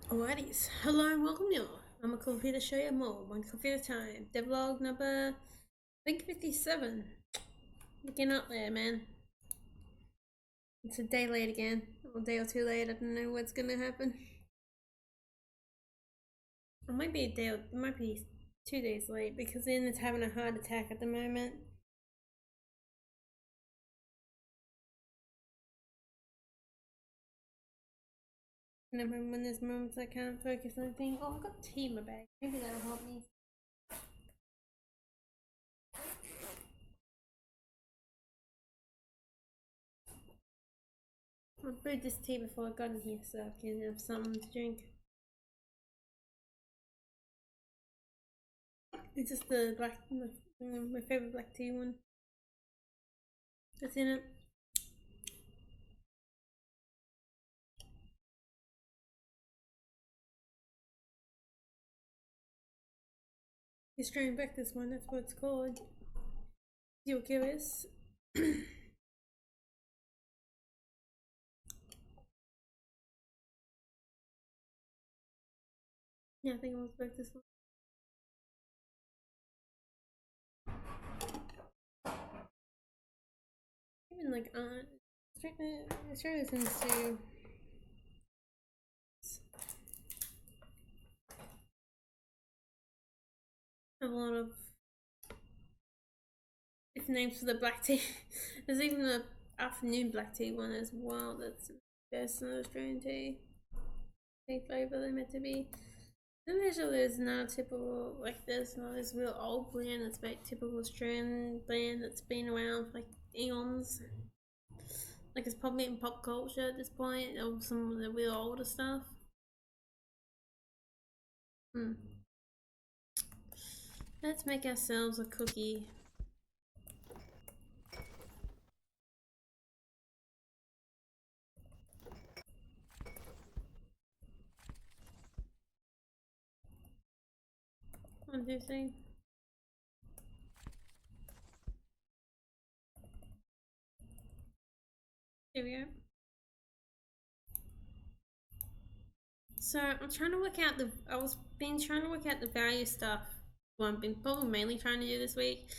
Alrighties, hello and welcome you. I'm a coffee to show you more, one coffee at a time. Devlog number, I think 57. Looking up there, man. It's a day late again, or a day or two late. I don't know what's gonna happen. It might be a day, it might be 2 days late because Ian is having a heart attack at the moment. And when there's moments I can't focus on anything, oh, I've got tea in my bag. Maybe that'll help me. I brewed this tea before I got in here so I can have something to drink. It's just the black, my favorite black tea one that's in it. Australian breakfast one, that's what it's called. You're curious? Yeah, I think it was breakfast one. Even like Australia tends to have a lot of different names for the black tea. There's even a afternoon black tea one as well. That's best in Australian tea. Tea flavour they're meant to be. Then there's not typical, like there's not this real old blend that's like typical Australian blend that's been around for like eons. Like it's probably in pop culture at this point, or some of the real older stuff. Hmm. Let's make ourselves a cookie. One, two, three. Here we go. So I'm trying to work out the. I was been trying to work out the value stuff. Well, I've been probably mainly trying to do this week,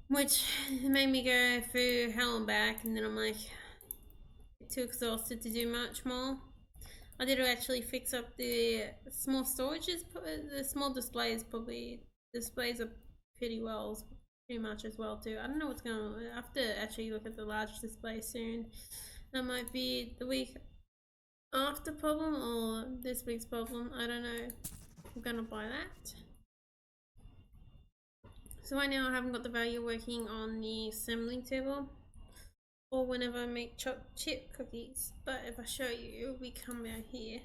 which made me go through hell and back, and then I'm like too exhausted to do much more. I did actually fix up the small storages. The small displays probably displays are pretty well, pretty much as well too. I don't know what's going on. I have to actually look at the large display soon. That might be the week after problem or this week's problem. I don't know. I'm gonna buy that. So right now I haven't got the value working on the assembling table or whenever I make chocolate chip cookies. But if I show you, we come out here.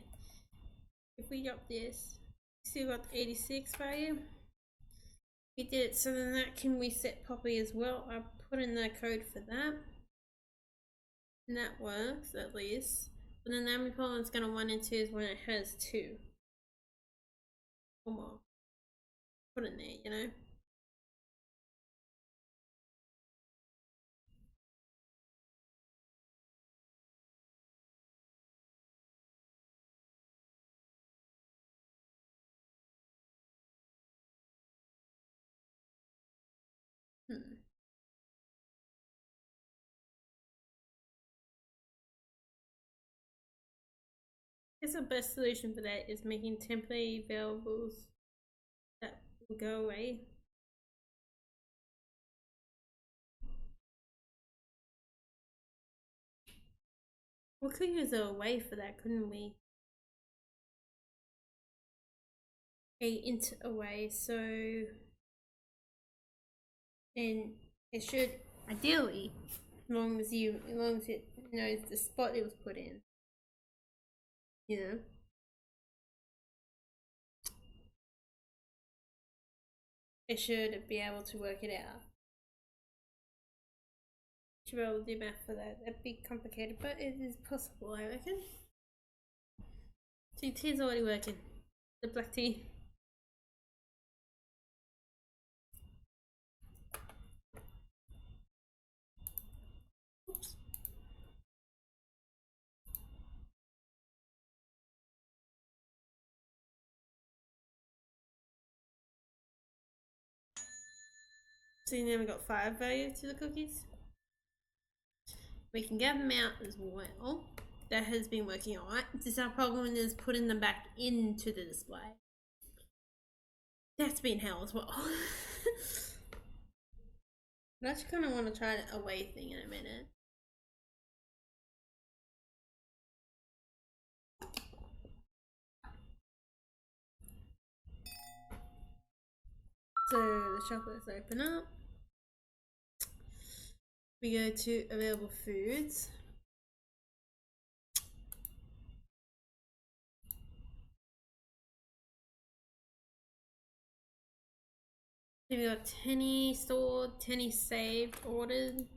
If we drop this, see what 86 value. We did it so then that can reset properly as well. I put in the code for that. And that works at least. But then the only problem it's gonna run into is when it has two or more. Put in there, you know. Hmm. I guess the best solution for that is making temporary variables that will go away. We could use a way for that, couldn't we? A int away, so and it should ideally, as long as it knows the spot it was put in, you know. It should be able to work it out. Should be able to do math for that. That'd be complicated, but it is possible, I reckon. See, tea's already working. The black tea. Oops. So now we got 5 value to the cookies. We can get them out as well. That has been working alright. Just our problem is putting them back into the display. That's been hell as well. I actually kind of want to try the away thing in a minute. So the chocolates open up. We go to available foods. We got Tenny stored, Tenny saved, ordered.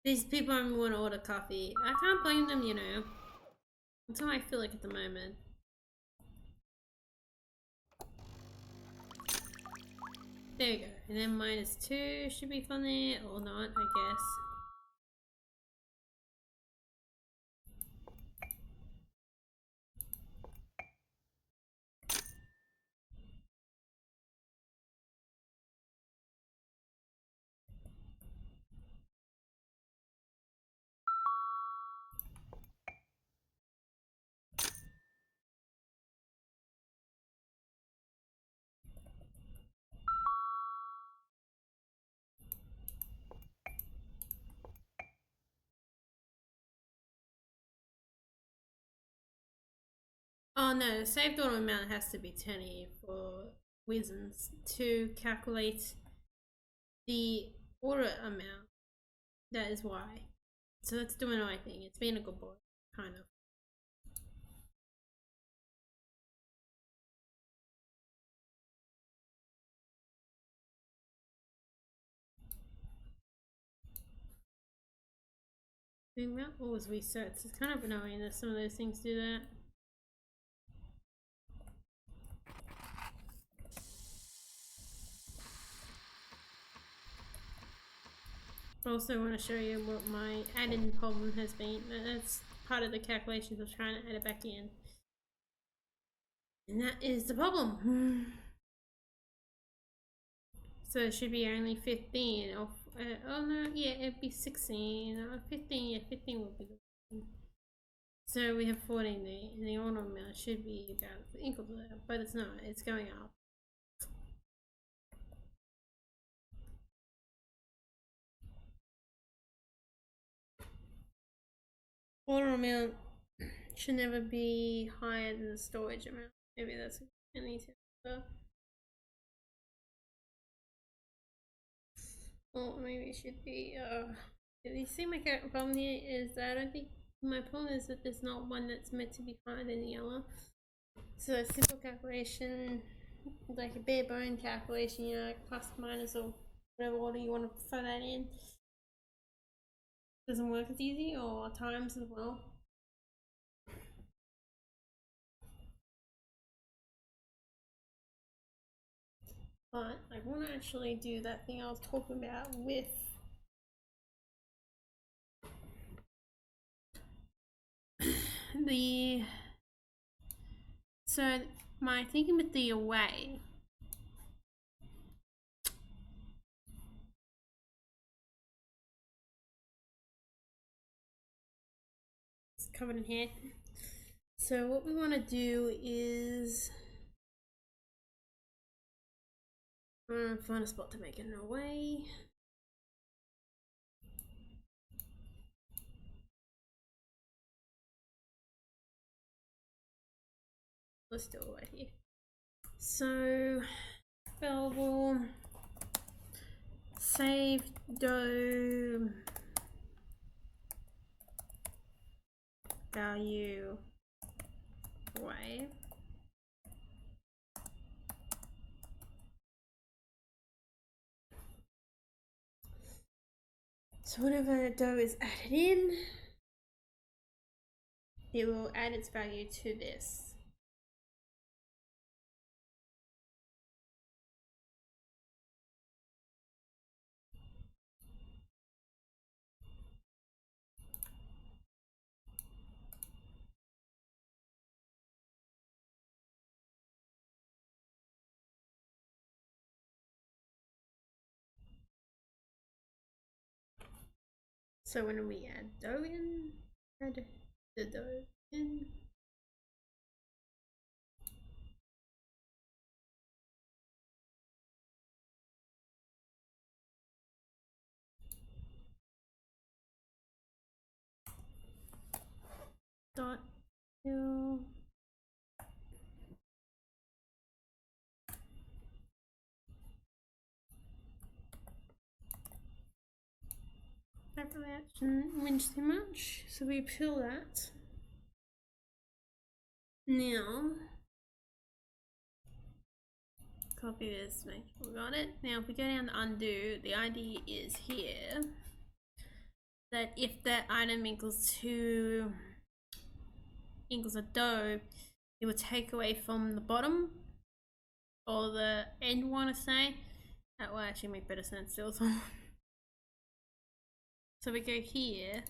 These people only want to order coffee. I can't blame them, you know. That's how I feel like at the moment. There we go. And then -2 should be fun there, or not, I guess. Oh no, the saved order amount has to be 10 for reasons to calculate the order amount. That is why. So let's do an I thing. It's being a good boy, kind of. Doing that always resets. It's kind of annoying that some of those things do that. I also want to show you what my add-in problem has been. That's part of the calculations of trying to add it back in. And that is the problem. So it should be only 15 off. Oh no, yeah, it'd be 16. 15, yeah, 15 would be good. So we have 14 there, and the order amount should be about equal to that, but it's not, it's going up. Order amount should never be higher than the storage amount. Maybe that's an easy answer. Or maybe it should be, you see my problem here is that I don't think, my problem is that there's not one that's meant to be higher than the other. So a simple calculation, like a bare bone calculation, you know, like plus, minus, or whatever order you want to throw that in, doesn't work as easy, or times as well. But I want to actually do that thing I was talking about with the, so my thinking with the away, it's covered in hair. So what we want to do is find a spot to make it an away. Let's do it right here. So available save dough value away. So whenever dough is added in, it will add its value to this. So when we add dough in, add the dough in. Dot fill. Hopefully that shouldn't winch too much. So we peel that. Now, copy this, make sure we got it. Now if we go down to undo, the idea is here that if that item equals a dough, it will take away from the bottom or the end one, I say. That will actually make better sense still. So we go here.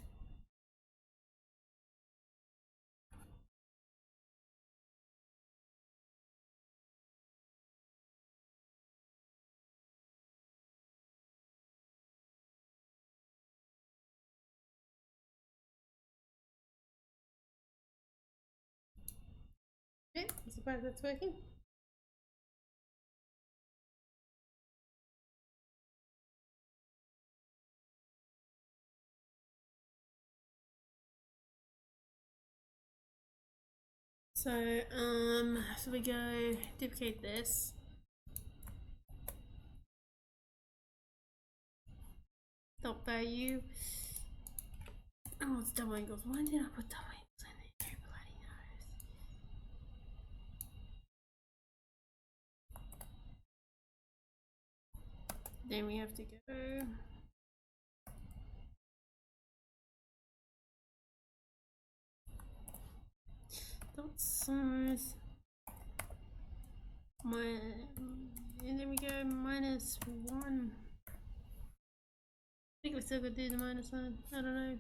Okay, I'm surprised that's working. So we go duplicate this. Dot value. Oh, it's double angles. Why did I put double angles in there? Who bloody knows? Then we have to go. Dot size. And then we go -1. I think we still could do the minus one. I don't know.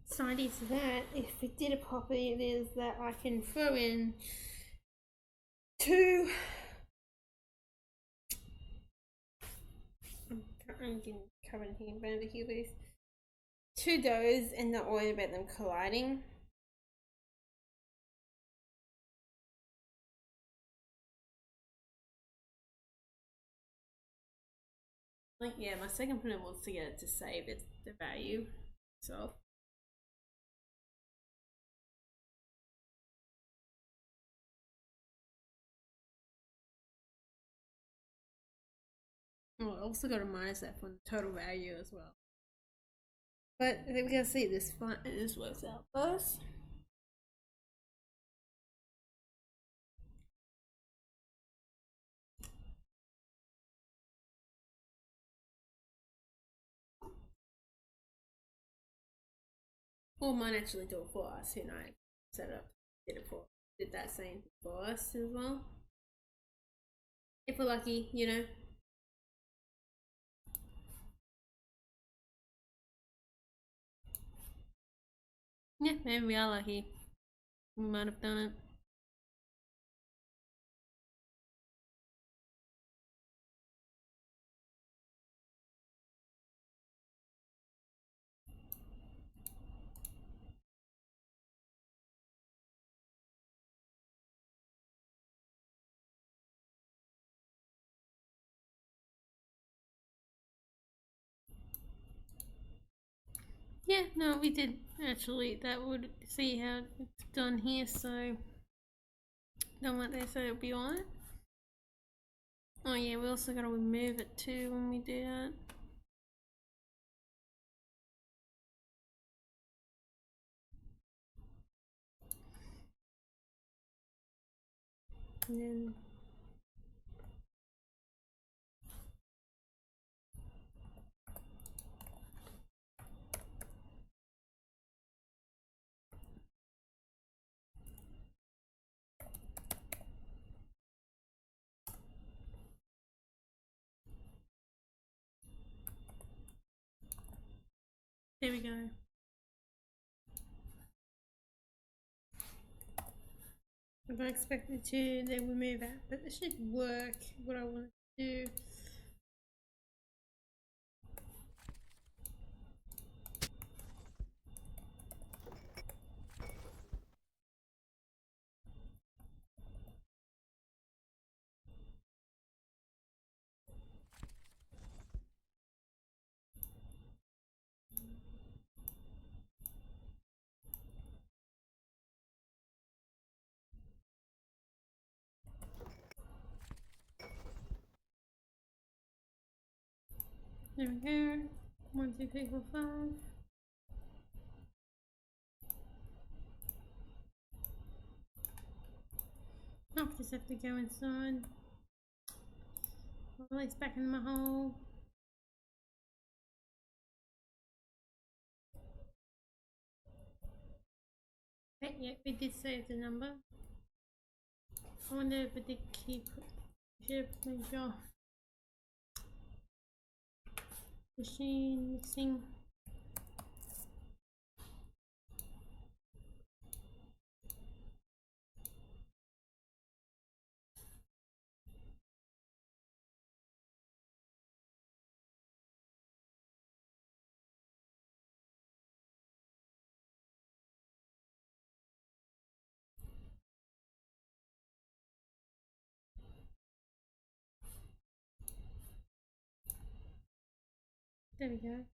So idea to that, if we did a property, it is that I can throw in two. I'm getting covered here in barbecue booth. Two doughs and not worry about them colliding. Like, yeah, my second plan was to get it to save the value. So I also got to minus that from the total value as well. But I think we gotta see this works out first. Or mine actually do it for us, and I set up, did that same for us as well. If we're lucky, you know. Yeah, maybe we are lucky. We might have done it. Yeah, no, we did actually. That would see how it's done here, so done what they say it'll be on it. Oh yeah, we also gotta remove it too when we do that. And then there we go. I don't expect it to then remove that, but it should work what I want to do. There we go. 1, 2, 3, 4, 5. Oh, just have to go inside. Release back in my hole. Okay, yeah, we did save the number. I wonder if it did keep. Should make sure. Machine mixing. There we go.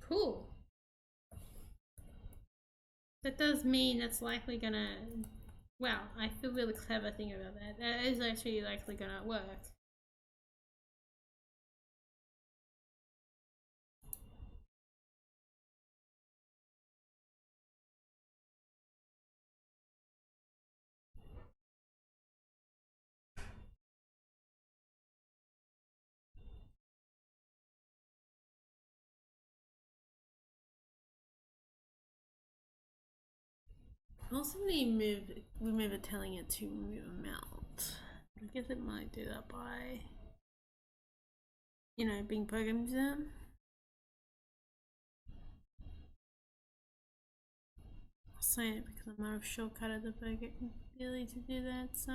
Cool. That does mean that's likely gonna. Well, I feel really clever thinking about that. That is actually likely gonna work. Also, remember telling it to remove amount. I guess it might do that by, being programmed in. I'll say it because I might have shortcutted the ability to do that, so.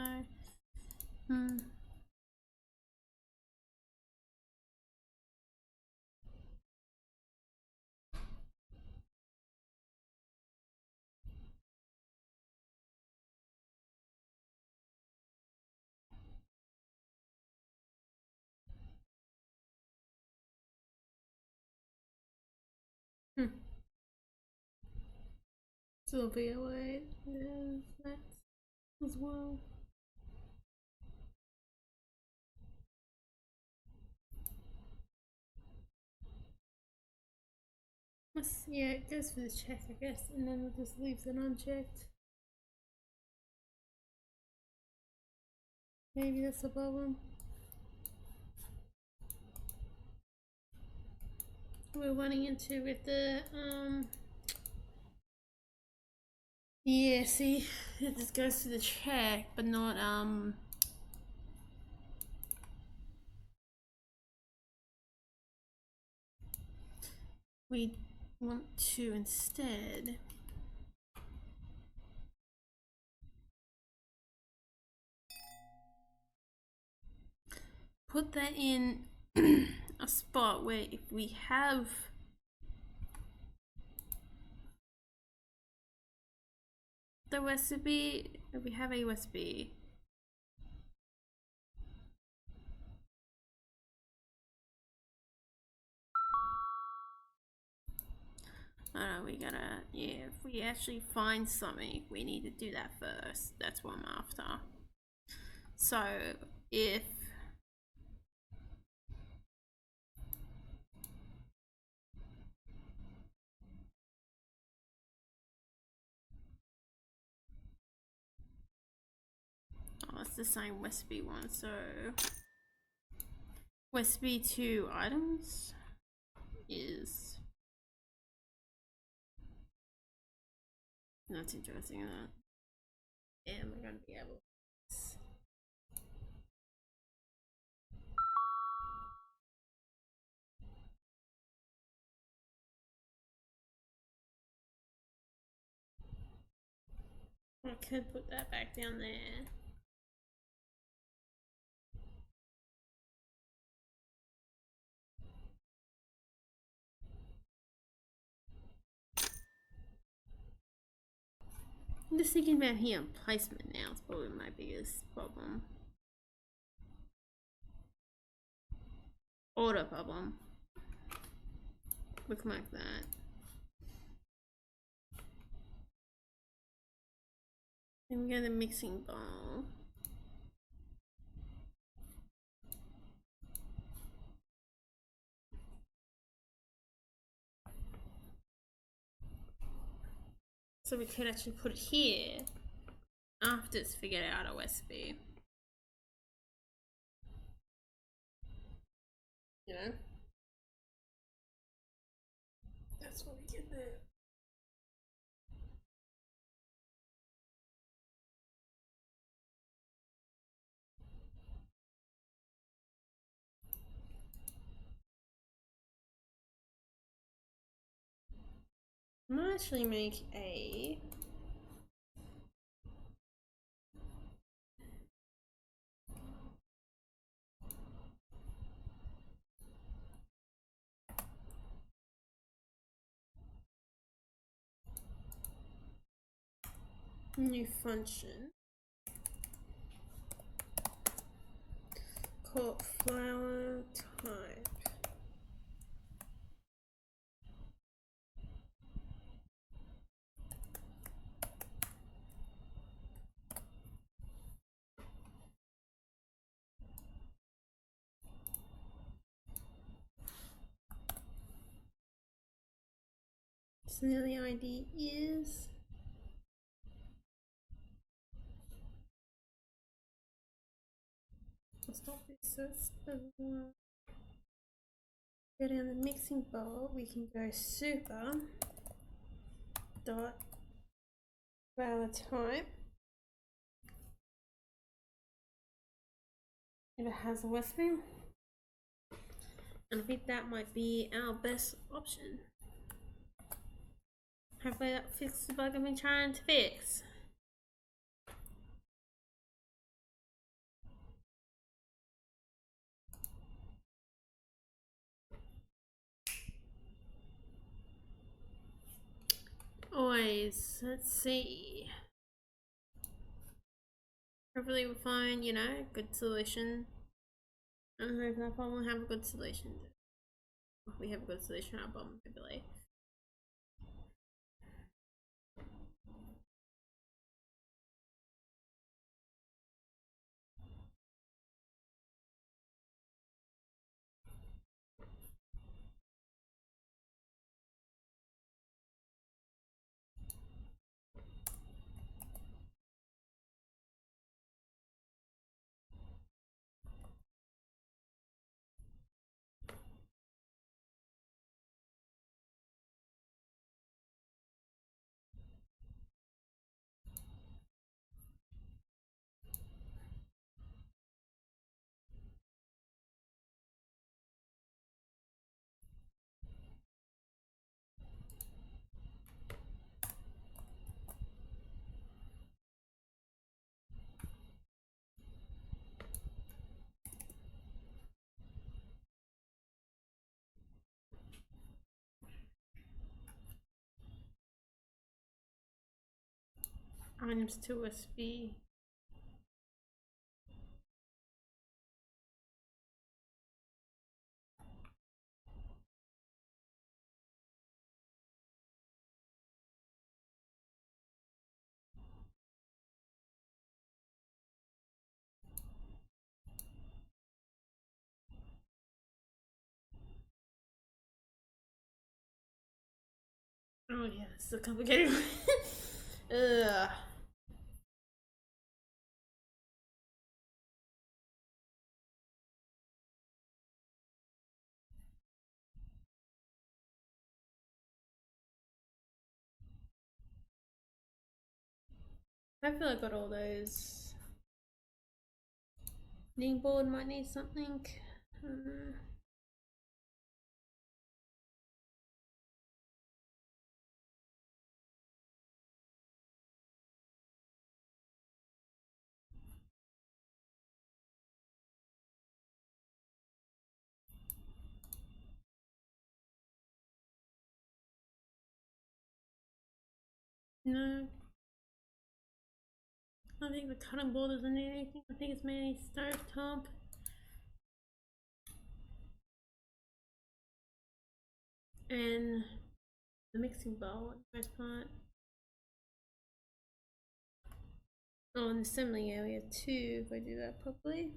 So there'll be a way there's that as well. Yeah, it goes for the check, I guess, and then it just leaves it unchecked. Maybe that's the problem. We're running into with the yeah, see, it just goes to the check, but not we want to instead put that in a spot where if we have the recipe, if we have a recipe, we gotta, yeah, if we actually find something, we need to do that first. That's what I'm after. So if it's the same recipe one, so recipe 2 items is that's interesting. Am I gonna be able I could put that back down there. I'm just thinking about here placement now. It's probably my biggest problem. Order problem. Looking like that. Then we go to the mixing bowl. So we could actually put it here after it's figured out a recipe. You know? That's what we can do. I might actually make a new function called flour type. So now the ID is I'll stop this. So it's go down the mixing bowl. We can go super dot flour type. If it has a recipe, and I think that might be our best option. Hopefully that fixes the bug I've been trying to fix. Always, let's see. Hopefully we'll find, you know, a good solution. I don't know if that problem will have a good solution. We have a good solution to our problem, hopefully. Items to USB. Oh yeah, it's so complicated. Ugh. I feel like I got all those. Kneading board might need something. No. I don't think the cutting board doesn't need anything. I think it's mainly stove top. And the mixing bowl, the most part. Oh, and the assembly area too, if I do that properly.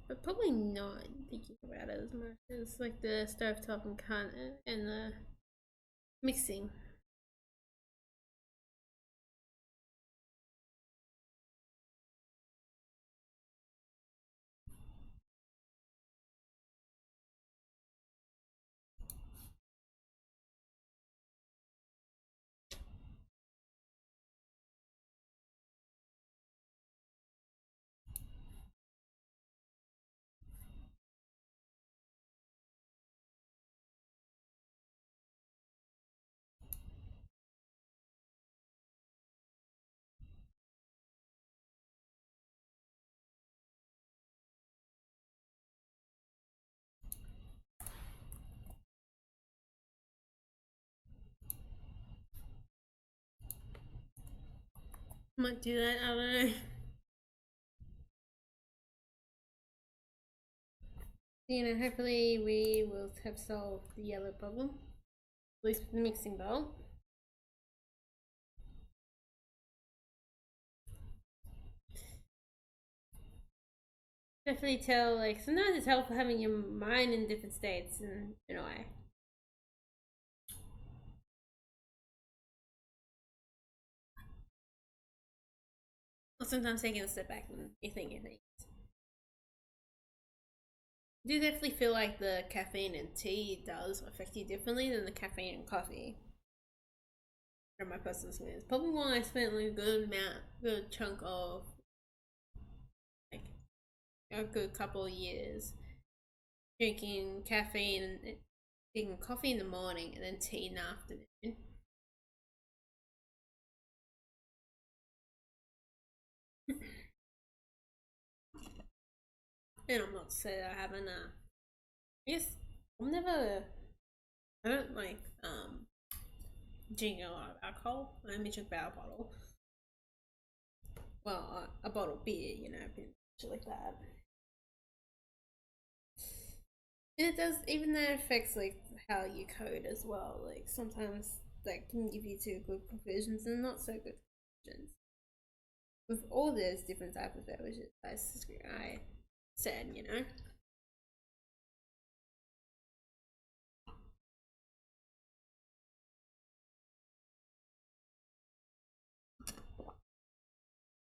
But probably not thinking about it as much as like the stovetop and counter and the mixing. Might do that, I don't know. You know, hopefully we will have solved the yellow problem. At least with the mixing bowl. Definitely tell, like, sometimes it's helpful having your mind in different states and in a way. Or sometimes taking a step back and you think of things. I do definitely feel like the caffeine in tea does affect you differently than the caffeine in coffee. From my personal experience. Probably why I spent like a good chunk of like a good couple of years drinking caffeine and drinking coffee in the morning and then tea in the afternoon. And I'm not to say that I haven't. Yes, I'm never. I don't like drinking a lot of alcohol. I only drink about a bottle. Well, a bottle of beer, you know, shit like that. And it does, even though it affects like how you code as well. Like sometimes that can give you two good conclusions and not so good conclusions. With all those different types of beverages, I said, you know.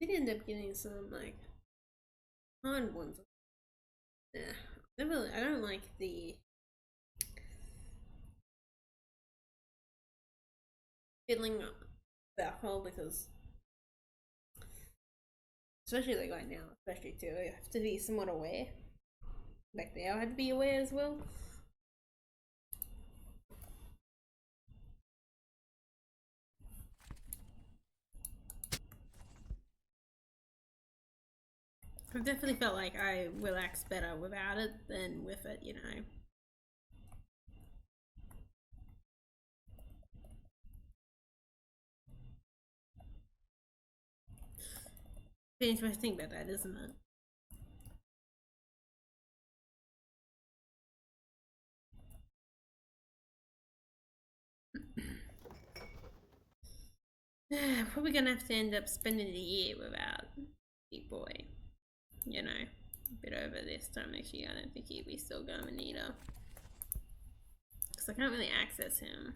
We did end up getting some like hard ones. Yeah, I don't like the feeling of that whole because especially like right now, especially too, I have to be somewhat aware. Back there, I had to be aware as well. I've definitely felt like I relax better without it than with it, you know. It's interesting about that, isn't it? Probably gonna have to end up spending the year without Big Boy, you know. A bit over this time next year, I don't think he'll be still going either. Because I can't really access him.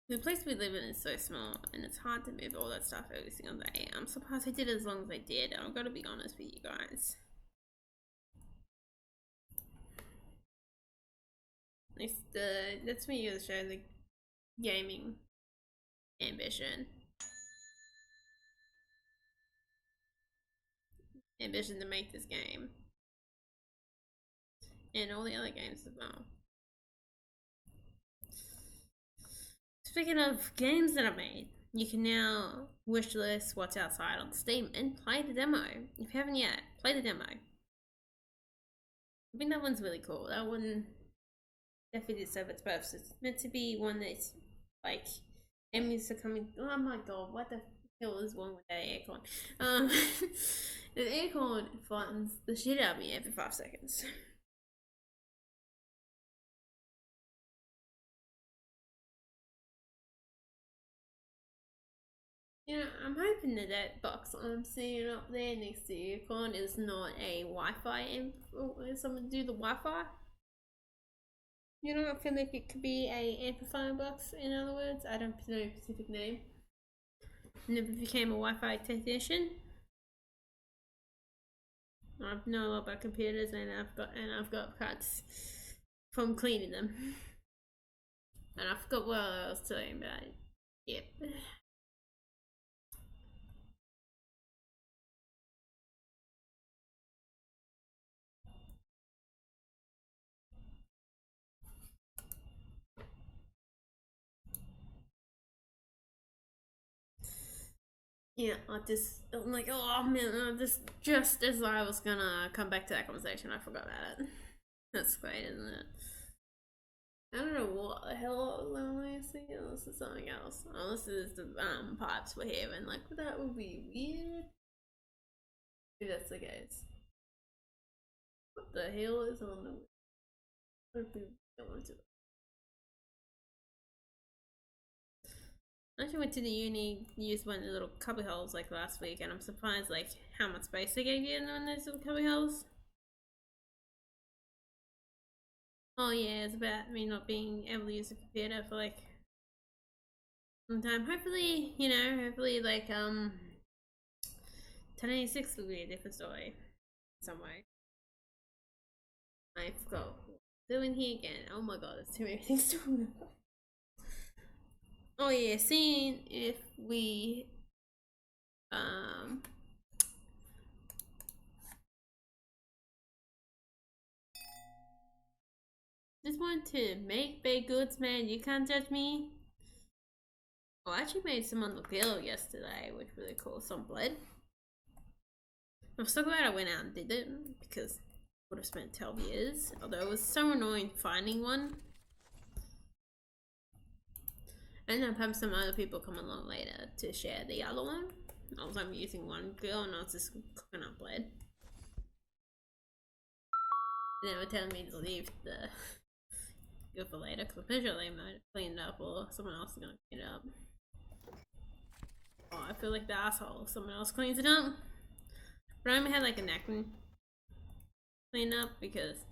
The place we live in is so small and it's hard to move all that stuff every single day. I'm surprised I did as long as I did. I've got to be honest with you guys. That's me to show the gaming ambition. Ambition to make this game. And all the other games as well. Speaking of games that I made, you can now wishlist what's outside on Steam and play the demo. If you haven't yet, play the demo. I think that one's really cool. That one definitely did serve its purpose. It's meant to be one that's like enemies are coming. Oh my god, what the hell is wrong with that aircon? The aircon flattens the shit out of me every 5 seconds. You know, I'm hoping that that box I'm seeing up there next to the aircon is not a Wi-Fi amp. Or someone do the Wi-Fi. You know, I feel like it could be a amplifier box. In other words, I don't know a specific name. Never became a Wi-Fi technician. I know a lot about computers, and I've got cuts from cleaning them. And I forgot what I was talking about. Yep. Yeah, I'm like, oh man, just as I was gonna come back to that conversation, I forgot about it. That's great, isn't it? I don't know what the hell I was only thinking, unless it's something else. Unless it's the pipes we're hearing, like that would be weird. If that's the case. What the hell is on the what do going to I actually went to the uni, used one of the little cubby holes like last week, and I'm surprised like how much space they gave you in those little cubby holes. Oh yeah, it's about me not being able to use a computer for like some time. Hopefully, hopefully like 1086 will be a different story some way. I forgot what I'm doing here again. Oh my god, there's too many things to remember. Oh yeah, seeing if we just want to make baked goods, man. You can't judge me. Oh, I actually made some on the grill yesterday, which really cool. Some bread. I'm so glad I went out and did it because I would have spent 12 years. Although it was so annoying finding one. I ended up having some other people come along later to share the other one. I'm using one grill and I was just cooking up bread. And they were telling me to leave the go for later because I'm pretty sure they might clean it up or someone else is gonna clean it up. Oh, I feel like the asshole. Someone else cleans it up. But I only had like a napkin clean up because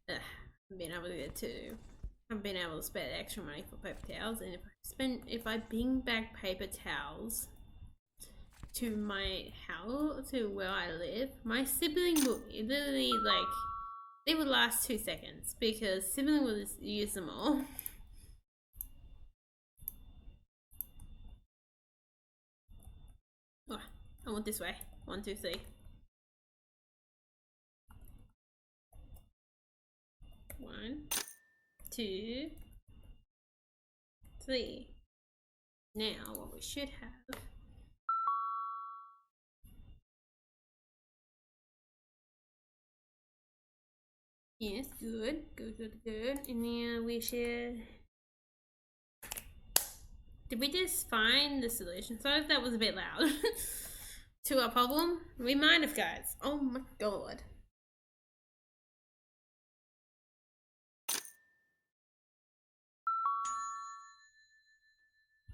I've been able to get to. I've been able to spend extra money for paper towels, and if I bring back paper towels to my house, to where I live, my sibling will literally like they would last 2 seconds because sibling will just use them all. Oh, I want this way. 1, 2, 3. 1, 2, 3. Now what we should have. Yes, good. And now we should. Did we just find the solution? Sorry if that was a bit loud. To our problem? We might have, guys. Oh my god.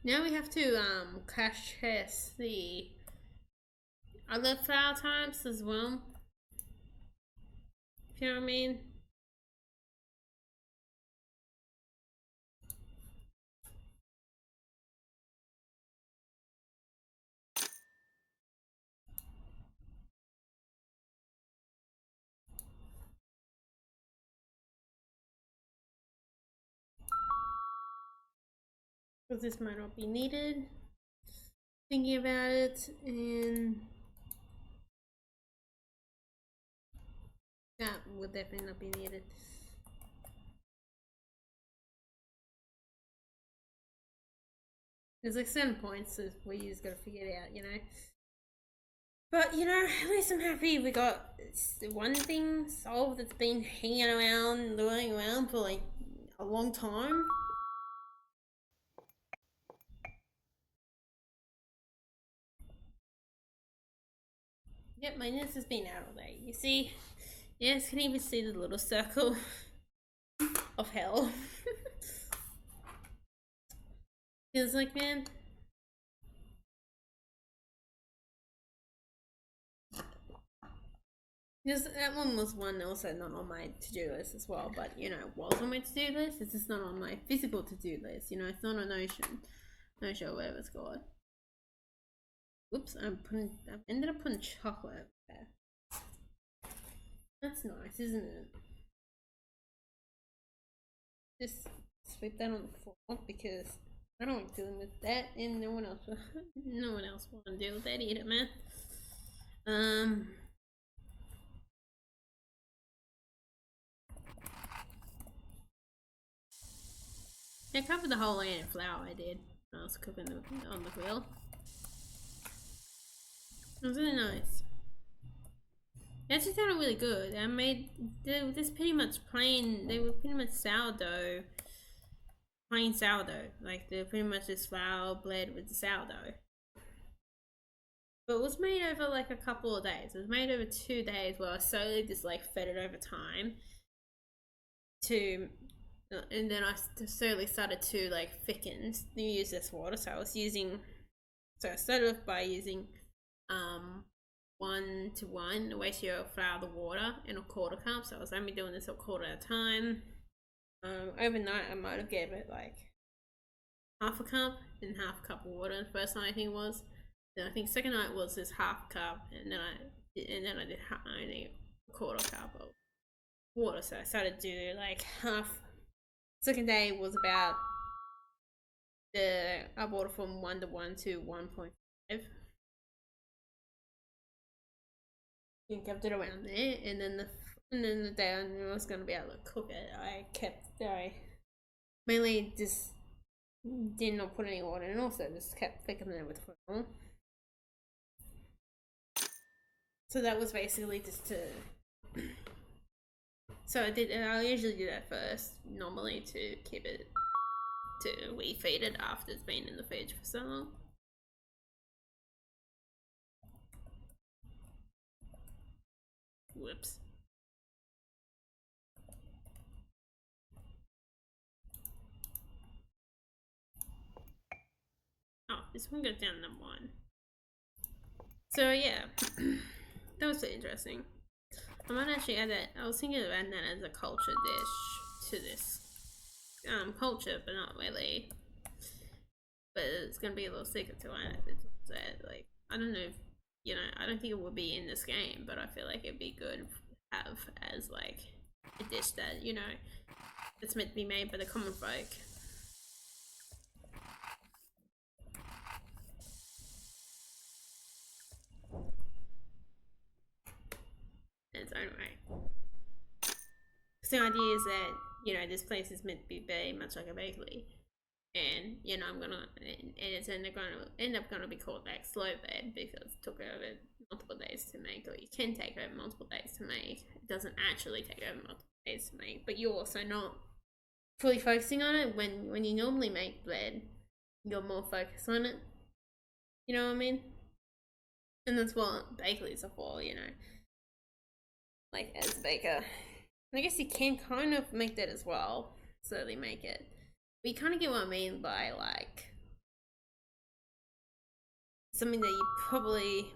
Now we have to crash test the other flower types as well. If you know what I mean? Because this might not be needed. Thinking about it, and that would definitely not be needed. There's like certain points where you just gotta figure it out, you know? But you know, at least I'm happy we got one thing solved that's been hanging around, luring around for like a long time. Yep, my nurse has been out all day. You see, yes, can even see the little circle of hell. Feels like, man. Because that one was one also not on my to-do list as well, but you know, it was on my to-do list. It's just not on my physical to-do list. You know, it's not a Notion, whatever it's called. Whoops, I ended up putting chocolate there. That's nice, isn't it? Just sweep that on the floor because I don't like dealing with that, and no one else want to deal with that either, man. I covered the whole land in flour. I did when I was cooking on the grill. It was really nice. It actually sounded really good. I made this pretty much plain. They were pretty much sourdough, plain sourdough. Like they're pretty much just flour bled with the sourdough. But it was made over like a couple of days. It was made over 2 days where I slowly just like fed it over time. And then I slowly started to like thicken. Use this water. So I started off by using 1-to-1 ratio of flour to water in a quarter cup. So I was only doing this a quarter at a time. Overnight I might have gave it like half a cup and half a cup of water. The first night I think it was. Then I think second night was this half a cup, and then I did only a quarter cup of water. So I started to do like half. Second day was about I bought it from 1-to-1 to 1.5. And kept it around there, and then the day I knew I was gonna be able to cook it, I mainly just did not put any water in, and also just kept thickening it with flour. So that was basically just to. So I usually do that first, normally to keep it to refeed it after it's been in the fridge for so long. Whoops. Oh, this one goes down number 1. So yeah, that was so interesting. I might actually add that. I was thinking of adding that as a culture dish to this culture, but not really. But it's gonna be a little secret to it. That like I don't know if I don't think it would be in this game, but I feel like it'd be good to have as like a dish that that's meant to be made by the common folk. In its own way. So the idea is that this place is meant to be very much like a bakery, and I'm gonna and it's end up gonna be called like slow bed because it took over multiple days to make, or you can take over multiple days to make. It doesn't actually take over multiple days to make, but you're also not fully focusing on it. When you normally make bread, you're more focused on it. You know what I mean? And that's what bakeries are for. Like as a baker. I guess you can kind of make that as well. Slowly make it. But you kind of get what I mean by like something that you probably.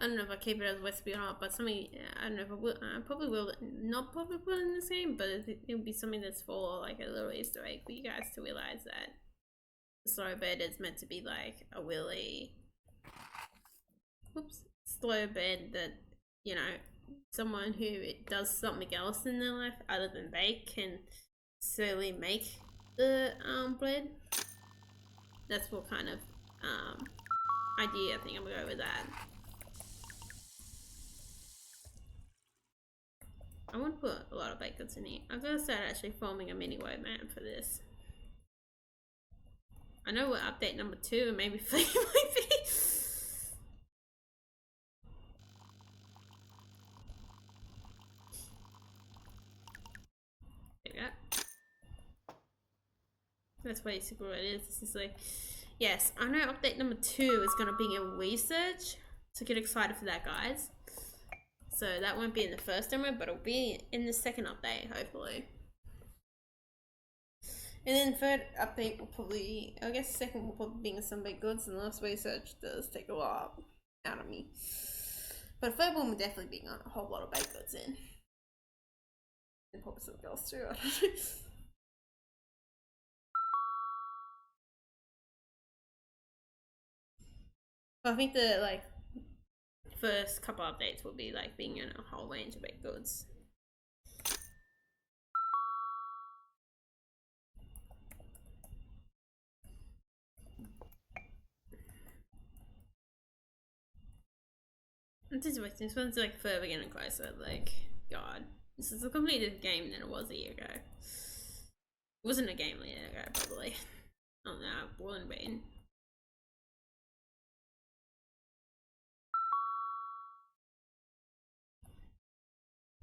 I don't know if I keep it as a recipe or not, but something I don't know if I will. I probably will not probably put in this game, but it'll be something that's for like a little Easter egg for you guys to realize that the slow bed is meant to be like a really slow bed that someone who does something else in their life other than bake can slowly make the bread. That's what kind of idea I think I'm gonna go with that. I want to put a lot of baked goods in here. I'm gonna start actually forming a mini roadmap for this. I know what update number 2 and maybe 3 might be. That's basically what it is. This is like, yes, I know update number 2 is gonna be in research, so get excited for that, guys. So that won't be in the first demo, but it'll be in the second update, hopefully. And then third update will probably, I guess second will probably be in some Bakegoods, unless research does take a lot out of me. But third one will definitely be on a whole lot of Bakegoods in. And probably something else too, I don't know. I think the like first couple updates will be like being in a whole range of Bakegoods. This one's like further getting closer. Like, God, this is a completely different game than it was a year ago. It wasn't a game a year ago, probably. Oh no, it wouldn't been.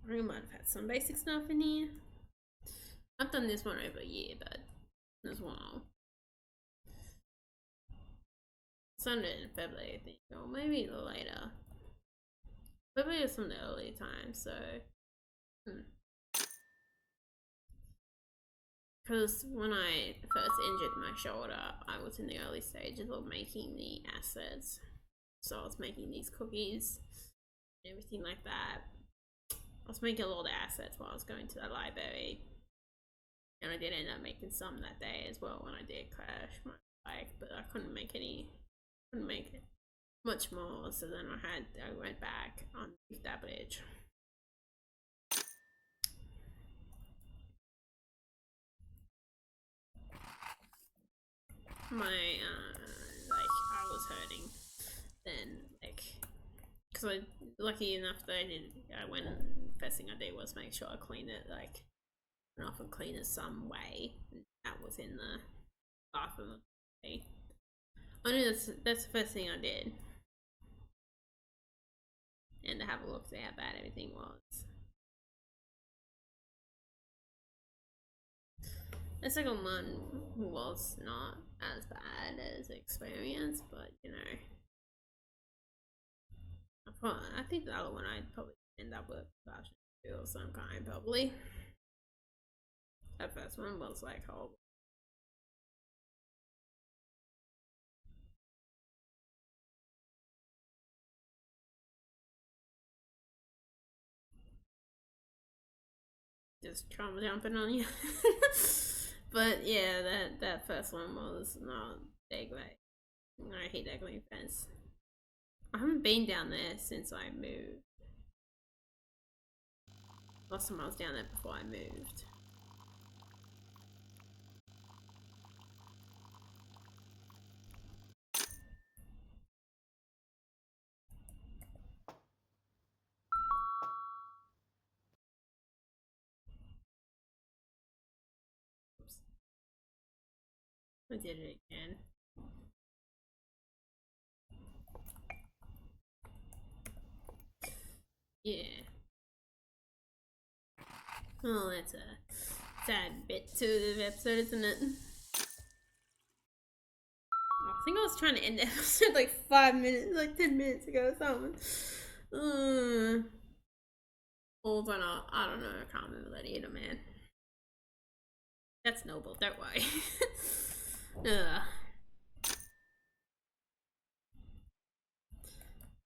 I might have had some basic stuff in here. I've done this one over a year, but as well. Sunday in February, I think, or maybe later. February was from the earlier time, so. Because when I first injured my shoulder, I was in the early stages of making the assets. So I was making these cookies and everything like that. I was making a lot of assets while I was going to the library. And I did end up making some that day as well when I did crash my bike, but I couldn't make it much more, so then I went back on that bridge. My like I was hurting then, like, because I lucky enough that I went and first thing I did was make sure I cleaned it, like went off and cleaned it some way. That was in the bathroom. I knew that's the first thing I did, and to have a look at how bad everything was. The second one was not as bad as experience, but you know, I think the other one I'd probably end up with version 2 of some kind, probably. That first one was like horrible. Just trauma jumping on you. But yeah, that first one was not that great. I hate that green fence. I haven't been down there since I moved. Last time I was down there before I moved. Oops. I did it again. Yeah. Oh, that's a sad bit to the episode, isn't it? Oh, I think I was trying to end the episode like 5 minutes, like 10 minutes ago or something. Or not, I don't know, I can't remember that either, man. That's noble, don't worry.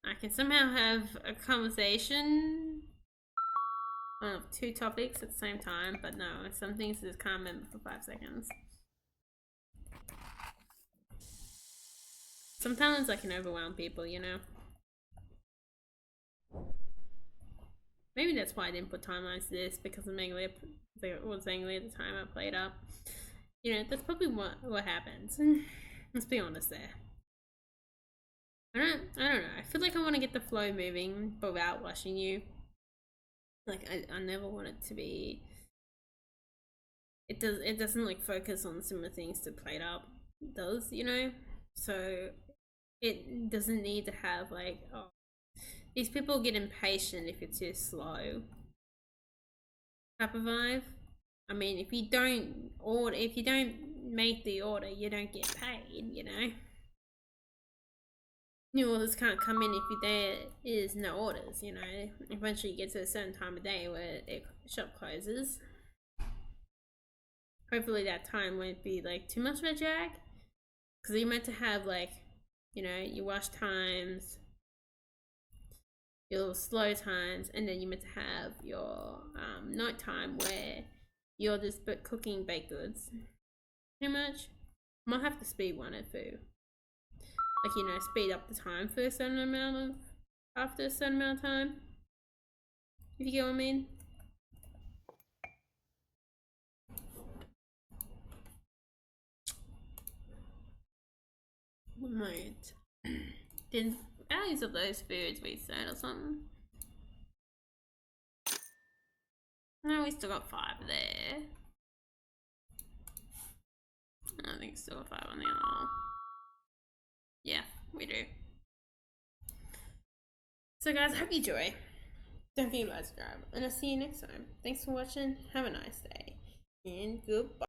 I can somehow have a conversation of 2 topics at the same time, but no, some things I just can't remember for 5 seconds. Sometimes I can overwhelm people, you know? Maybe that's why I didn't put timelines to this, because I'm angry. I was angry at the time I played up. You know, that's probably what happens. Let's be honest there. I don't know. I feel like I want to get the flow moving without rushing you. Like I never want it to be. It doesn't like focus on similar things to Played Up does, you know. So it doesn't need to have like, oh, these people get impatient if it's too slow type of vibe. I mean, if you don't make the order, you don't get paid, you know. New orders can't come in if there is no orders, you know. Eventually you get to a certain time of day where the shop closes. Hopefully that time won't be like too much of a drag, because you're meant to have like, you know, your wash times, your slow times, and then you're meant to have your night time where you're just cooking baked goods. Pretty much. I might have to speed one it through. Like, you know, speed up the time for a certain amount of, after a certain amount of time. If you get what I mean. Right. Did values of those foods reset or something? No, we still got 5 there. I think still got 5 on the other. Yeah, we do. So guys, hope you enjoy. Don't forget to subscribe, and I'll see you next time. Thanks for watching. Have a nice day, and goodbye.